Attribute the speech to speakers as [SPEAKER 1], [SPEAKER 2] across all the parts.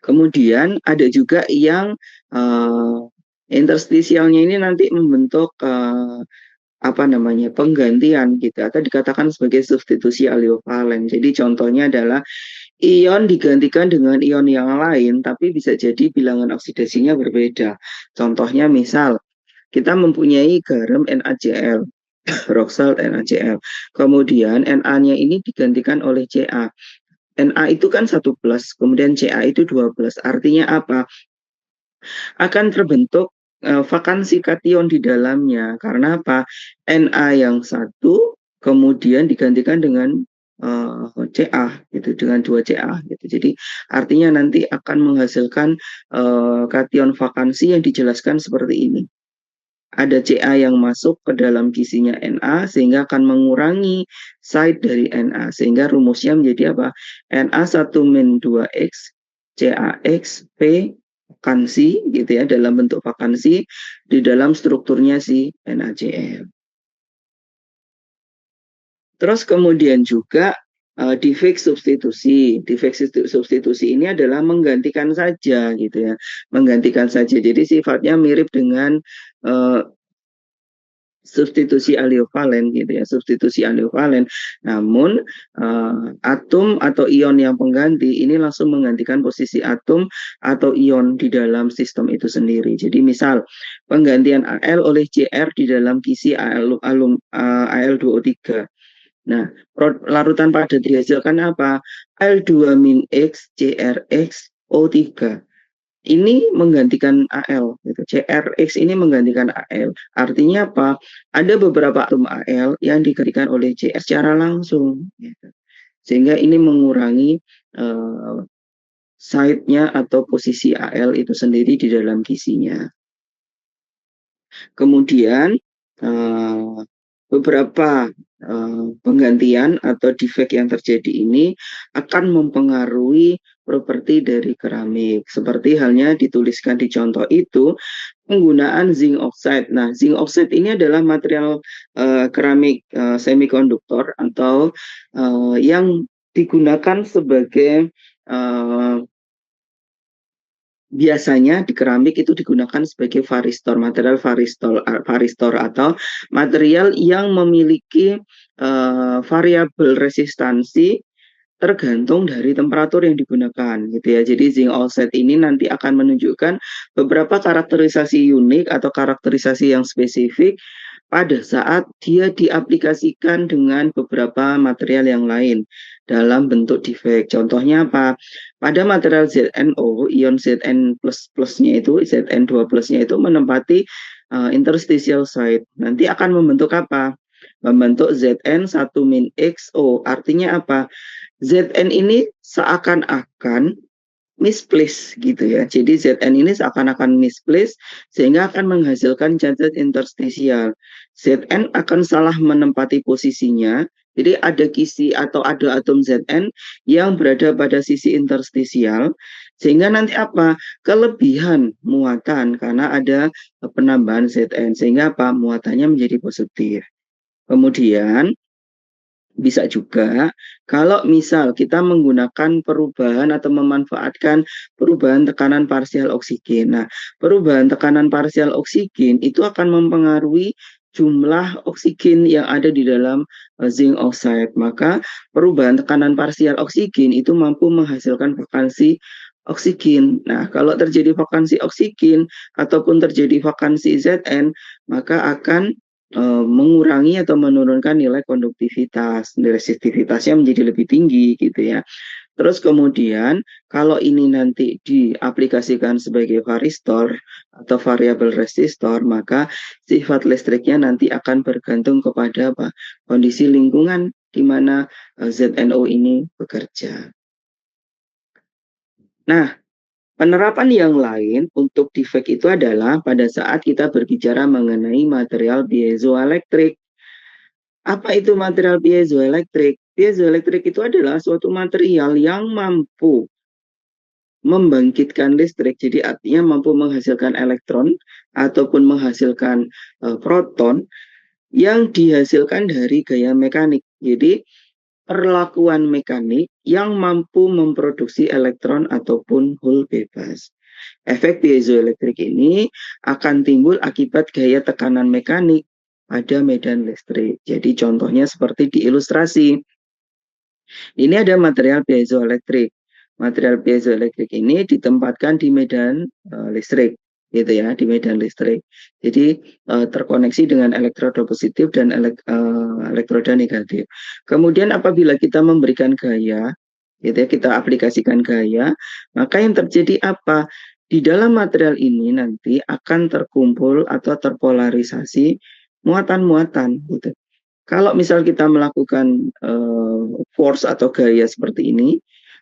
[SPEAKER 1] Kemudian ada juga yang interstisialnya ini nanti membentuk apa namanya penggantian gitu atau dikatakan sebagai substitusi aliovalen. Jadi contohnya adalah ion digantikan dengan ion yang lain, tapi bisa jadi bilangan oksidasinya berbeda. Contohnya misal kita mempunyai garam NaCl, rock salt NaCl. Kemudian Na-nya ini digantikan oleh Ca. Na itu kan 1+, kemudian Ca itu 12. Artinya apa? Akan terbentuk vakansi kation di dalamnya. Karena apa? Na yang satu kemudian digantikan dengan Ca gitu, dengan 2 Ca gitu. Jadi artinya nanti akan menghasilkan kation vakansi yang dijelaskan seperti ini. Ada Ca yang masuk ke dalam kisinya Na sehingga akan mengurangi side dari Na sehingga rumusnya menjadi apa? Na1-2X CaX P vakansi gitu ya dalam bentuk vakansi di dalam strukturnya si NaCl. Terus kemudian juga defect substitusi. Defect substitusi ini adalah menggantikan saja gitu ya. Menggantikan saja. Jadi sifatnya mirip dengan substitusi aliovalen gitu ya, substitusi aliovalen. Namun atom atau ion yang pengganti ini langsung menggantikan posisi atom atau ion di dalam sistem itu sendiri. Jadi misal penggantian Al oleh Cr di dalam kisi Al2O3. Nah, larutan padat dihasilkan apa? Al2-X CrX O3. Ini menggantikan Al, gitu. CrX ini menggantikan Al. Artinya apa? Ada beberapa atom Al yang digantikan oleh Cr secara langsung. Gitu. Sehingga ini mengurangi side-nya atau posisi Al itu sendiri di dalam kisinya. Kemudian beberapa penggantian atau defect yang terjadi ini akan mempengaruhi properti dari keramik. Seperti halnya dituliskan di contoh itu, penggunaan zinc oxide. Nah, zinc oxide ini adalah material keramik semikonduktor atau yang digunakan sebagai biasanya di keramik itu digunakan sebagai varistor, material varistor atau material yang memiliki variabel resistansi tergantung dari temperatur yang digunakan gitu ya. Jadi zinc oxide ini nanti akan menunjukkan beberapa karakterisasi unik atau karakterisasi yang spesifik pada saat dia diaplikasikan dengan beberapa material yang lain dalam bentuk defect. Contohnya apa? Pada material ZnO, ion Zn plus-plusnya itu, Zn2 plusnya itu menempati interstitial site. Nanti akan membentuk apa? Membentuk Zn1-XO. Artinya apa? Zn ini seakan-akan misplace gitu ya. Jadi Zn ini seakan-akan misplace sehingga akan menghasilkan zat interstisial. Zn akan salah menempati posisinya. Jadi ada kisi atau ada atom Zn yang berada pada sisi interstisial sehingga nanti apa? Kelebihan muatan karena ada penambahan Zn sehingga apa? Muatannya menjadi positif. Kemudian bisa juga kalau misal kita menggunakan perubahan atau memanfaatkan perubahan tekanan parsial oksigen. Nah, perubahan tekanan parsial oksigen itu akan mempengaruhi jumlah oksigen yang ada di dalam zinc oxide. Maka perubahan tekanan parsial oksigen itu mampu menghasilkan vakansi oksigen. Nah, kalau terjadi vakansi oksigen ataupun terjadi vakansi Zn, maka akan mengurangi atau menurunkan nilai konduktivitas, resistivitasnya menjadi lebih tinggi gitu ya. Terus kemudian kalau ini nanti diaplikasikan sebagai varistor atau variabel resistor, maka sifat listriknya nanti akan bergantung kepada apa? Kondisi lingkungan di mana ZnO ini bekerja. Nah, penerapan yang lain untuk defect itu adalah pada saat kita berbicara mengenai material piezoelektrik. Apa itu material piezoelektrik? Piezoelektrik itu adalah suatu material yang mampu membangkitkan listrik, jadi artinya mampu menghasilkan elektron ataupun menghasilkan proton yang dihasilkan dari gaya mekanik. Jadi perlakuan mekanik yang mampu memproduksi elektron ataupun hole bebas. Efek piezoelektrik ini akan timbul akibat gaya tekanan mekanik pada medan listrik. Jadi contohnya seperti di ilustrasi. Ini ada material piezoelektrik. Material piezoelektrik ini ditempatkan di medan listrik, gitu ya, di medan listrik. Jadi terkoneksi dengan elektroda positif dan elektroda negatif. Kemudian apabila kita memberikan gaya, gitu ya, kita aplikasikan gaya, maka yang terjadi apa? Di dalam material ini nanti akan terkumpul atau terpolarisasi muatan-muatan, gitu. Kalau misal kita melakukan force atau gaya seperti ini,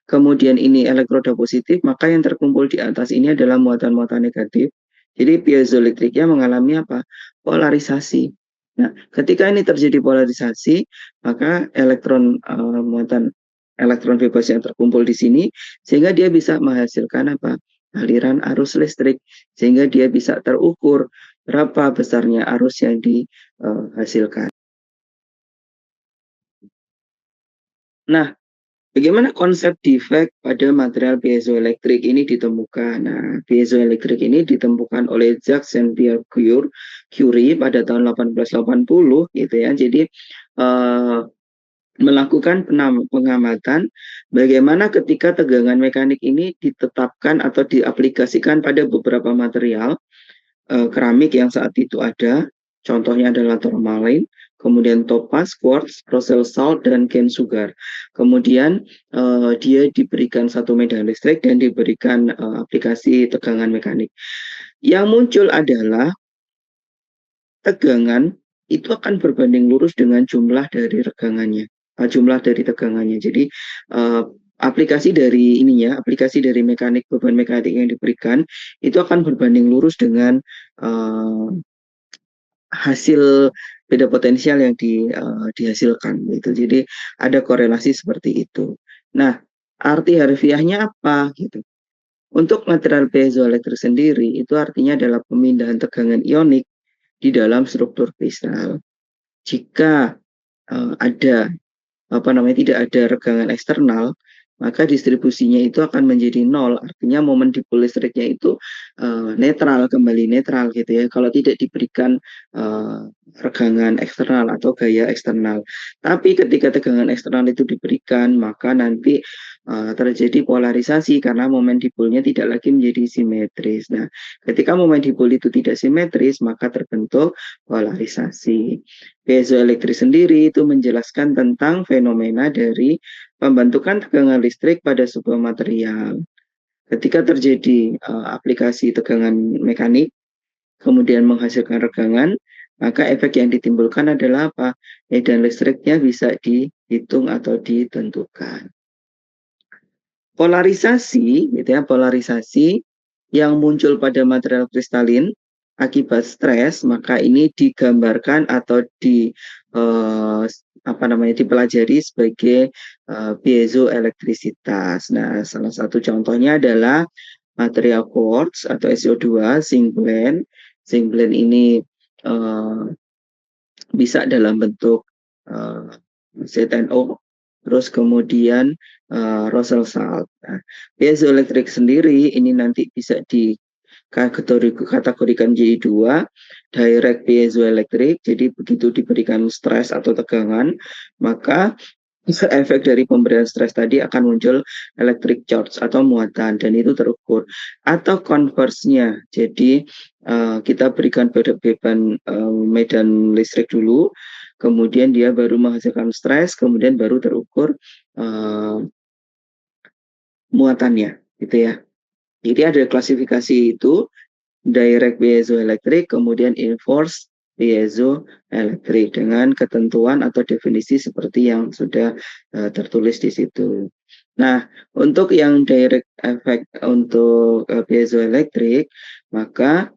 [SPEAKER 1] kemudian ini elektroda positif, maka yang terkumpul di atas ini adalah muatan-muatan negatif. Jadi piezoelektriknya mengalami apa? Polarisasi. Nah, ketika ini terjadi polarisasi, maka muatan elektron bebas yang terkumpul di sini, sehingga dia bisa menghasilkan apa? Aliran arus listrik, sehingga dia bisa terukur berapa besarnya arus yang dihasilkan. Nah, bagaimana konsep defect pada material piezoelektrik ini ditemukan? Nah, piezoelektrik ini ditemukan oleh Jacques and Pierre Curie pada tahun 1880, gitu ya. Jadi melakukan pengamatan bagaimana ketika tegangan mekanik ini ditetapkan atau diaplikasikan pada beberapa material keramik yang saat itu ada. Contohnya adalah tourmaline, kemudian topaz, quartz, Roselle salt, dan Ken sugar. Kemudian dia diberikan satu medan listrik dan diberikan aplikasi tegangan mekanik. Yang muncul adalah tegangan itu akan berbanding lurus dengan jumlah dari regangannya, jumlah dari tegangannya. Jadi aplikasi dari ininya, aplikasi dari mekanik beban mekanik yang diberikan itu akan berbanding lurus dengan hasil beda potensial yang dihasilkan gitu. Jadi ada korelasi seperti itu. Nah, arti harfiahnya apa gitu? Untuk material piezoelektrik sendiri itu artinya adalah pemindahan tegangan ionik di dalam struktur kristal. Jika ada tidak ada regangan eksternal, maka distribusinya itu akan menjadi nol. Artinya momen dipol listriknya itu netral, kembali netral gitu ya. Kalau tidak diberikan regangan eksternal atau gaya eksternal. Tapi ketika tegangan eksternal itu diberikan, maka nanti terjadi polarisasi karena momen dipolnya tidak lagi menjadi simetris. Nah, ketika momen dipol itu tidak simetris, maka terbentuk polarisasi. Piezoelektrik sendiri itu menjelaskan tentang fenomena dari pembentukan tegangan listrik pada sebuah material. Ketika terjadi aplikasi tegangan mekanik, kemudian menghasilkan regangan, maka efek yang ditimbulkan adalah apa? Medan listriknya bisa dihitung atau ditentukan. Polarisasi, gitu ya, polarisasi yang muncul pada material kristalin akibat stres, maka ini digambarkan atau dipelajari sebagai piezoelektrisitas. Nah, salah satu contohnya adalah material quartz atau SiO2, zinc blende. Zinc blende ini bisa dalam bentuk ZNO, terus kemudian Roselle salt. Nah, piezoelektrik sendiri ini nanti bisa dikategorikan jadi dua, direct piezoelektrik, jadi begitu diberikan stres atau tegangan, maka efek dari pemberian stres tadi akan muncul electric charge atau muatan, dan itu terukur. Atau converse-nya, jadi kita berikan beban medan listrik dulu, kemudian dia baru menghasilkan stres, kemudian baru terukur muatannya, gitu ya. Jadi ada klasifikasi itu, direct piezoelektrik, kemudian inverse piezoelektrik dengan ketentuan atau definisi seperti yang sudah tertulis di situ. Nah, untuk yang direct effect untuk piezoelektrik, maka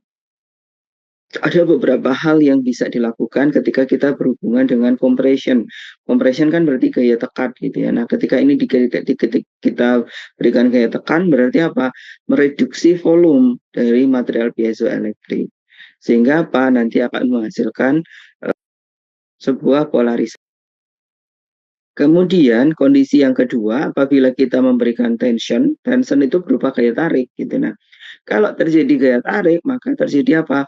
[SPEAKER 1] ada beberapa hal yang bisa dilakukan ketika kita berhubungan dengan compression. Compression kan berarti gaya tekan gitu ya. Nah, ketika ini kita berikan gaya tekan, berarti apa? Mereduksi volume dari material piezoelektrik. Sehingga apa? Nanti akan menghasilkan sebuah polarisasi. Kemudian kondisi yang kedua, apabila kita memberikan tension, tension itu berupa gaya tarik gitu. Nah, kalau terjadi gaya tarik, maka terjadi apa?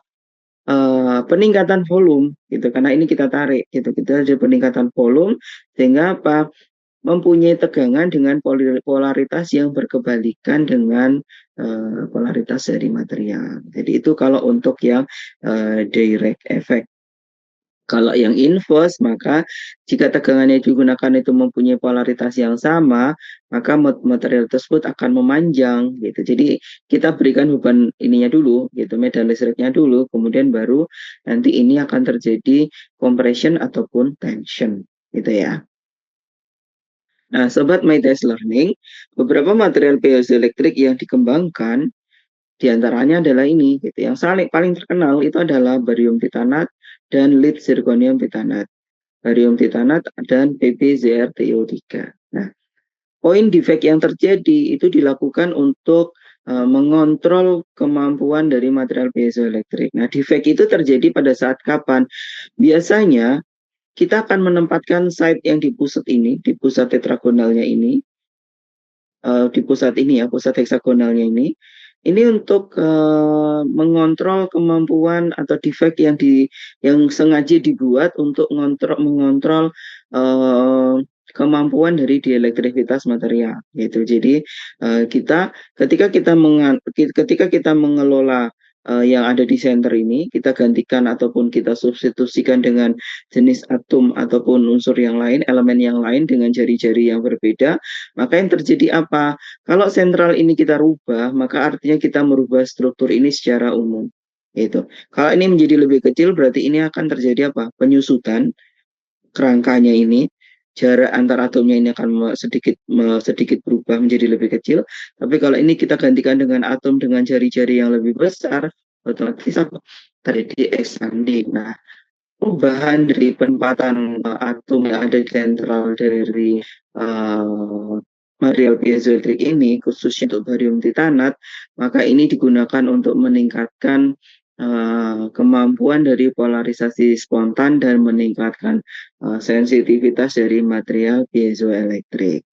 [SPEAKER 1] Peningkatan volume gitu. Karena ini kita tarik gitu. Kita ada peningkatan volume sehingga apa? Mempunyai tegangan dengan polaritas yang berkebalikan dengan polaritas dari material. Jadi itu kalau untuk yang direct effect. Kalau yang inverse, maka jika tegangan yang digunakan itu mempunyai polaritas yang sama, maka material tersebut akan memanjang gitu. Jadi kita berikan beban ininya dulu, gitu, medan listriknya dulu, kemudian baru nanti ini akan terjadi compression ataupun tension, gitu ya. Nah, sobat MyTest Learning, beberapa material piezoelektrik yang dikembangkan diantaranya adalah ini, gitu. Yang paling terkenal itu adalah barium titanat dan lead zirconium titanat. Barium titanat dan PbZrTiO3. Nah, poin defect yang terjadi itu dilakukan untuk mengontrol kemampuan dari material piezoelektrik. Nah, defect itu terjadi pada saat kapan? Biasanya kita akan menempatkan site yang di pusat ini, di pusat tetragonalnya ini, di pusat ini ya, pusat heksagonalnya ini untuk mengontrol kemampuan atau defect yang sengaja dibuat untuk mengontrol kemampuan dari dielektrivitas material gitu. Jadi ketika kita mengelola yang ada di center ini, kita gantikan ataupun kita substitusikan dengan jenis atom ataupun unsur yang lain, elemen yang lain dengan jari-jari yang berbeda, maka yang terjadi apa? Kalau sentral ini kita rubah, maka artinya kita merubah struktur ini secara umum. Gitu. Kalau ini menjadi lebih kecil, berarti ini akan terjadi apa? Penyusutan kerangkanya ini, jarak antar atomnya ini akan sedikit berubah menjadi lebih kecil. Tapi kalau ini kita gantikan dengan atom dengan jari-jari yang lebih besar, otomatis apa? Terjadi expanding. Nah, perubahan dari penempatan atom yang ada di sentral dari material piezoelektrik ini, khususnya untuk barium titanat, maka ini digunakan untuk meningkatkan kemampuan dari polarisasi spontan dan meningkatkan sensitivitas dari material piezoelektrik.